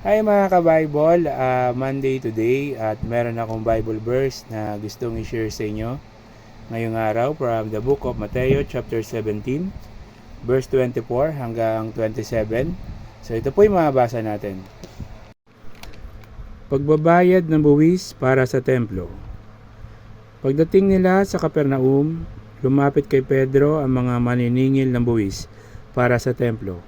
Hi mga ka-Bible, Monday today at meron akong Bible verse na gustong i-share sa inyo ngayong araw from the book of Matthew chapter 17 verse 24 hanggang 27. So ito po yung mababasa natin. Pagbabayad ng buwis para sa templo. Pagdating nila sa Capernaum, lumapit kay Pedro ang mga maniningil ng buwis para sa templo.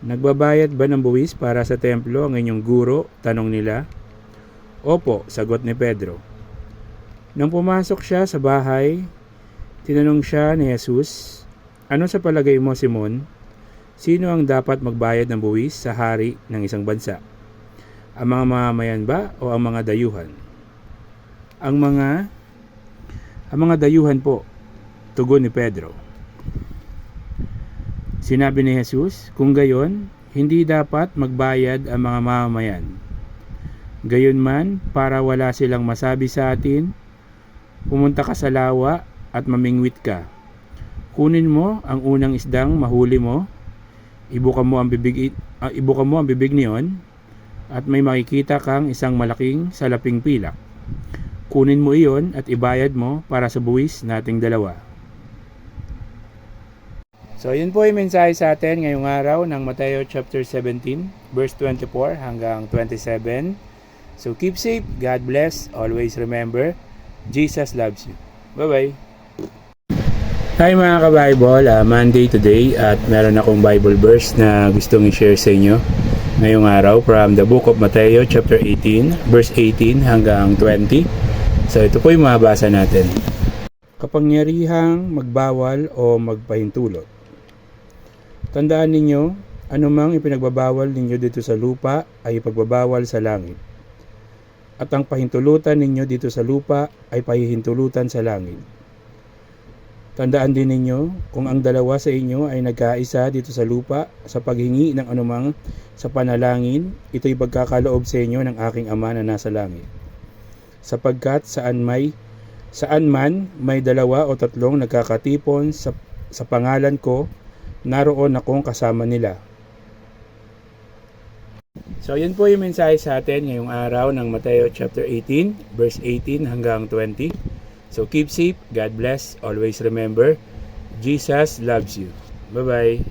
Nagbabayad ba ng buwis para sa templo ang inyong guro? Tanong nila. Opo, sagot ni Pedro. Nang pumasok siya sa bahay, tinanong siya ni Jesus, ano sa palagay mo, Simon? Sino ang dapat magbayad ng buwis sa hari ng isang bansa? Ang mga mamamayan ba o ang mga dayuhan? Ang mga dayuhan po, tugon ni Pedro. Sinabi ni Jesus, kung gayon, hindi dapat magbayad ang mga mamamayan. Gayon man, para wala silang masabi sa atin, pumunta ka sa lawa at mamingwit ka. Kunin mo ang unang isdang mahuli mo, ibuka mo ang bibig niyon, at may makikita kang isang malaking salaping pilak. Kunin mo iyon at ibayad mo para sa buwis nating dalawa. So yun po yung mensahe sa atin ngayong araw ng Matthew chapter 17 verse 24 hanggang 27. So keep safe, God bless, always remember, Jesus loves you. Bye-bye. Hi mga ka-Bible, Monday today at meron akong Bible verse na gustong i-share sa inyo ngayong araw from the book of Matthew chapter 18 verse 18 hanggang 20. So ito po yung mababasa natin. Kapangyarihang magbawal o magpahintulot. Tandaan ninyo, anumang ipinagbabawal ninyo dito sa lupa ay ipagbabawal sa langit. At ang pahintulutan ninyo dito sa lupa ay pahihintulutan sa langit. Tandaan din ninyo, kung ang dalawa sa inyo ay nagkaisa dito sa lupa sa paghingi ng anumang sa panalangin, ito'y pagkakaloob sa inyo ng aking Ama na nasa langit. Sapagkat saan man may dalawa o tatlong nagkakatipon sa pangalan ko, naroon akong kasama nila. So yun po yung mensahe sa atin ngayong araw ng Matthew chapter 18 verse 18 hanggang 20. So keep safe, God bless, always remember, Jesus loves you. Bye-bye.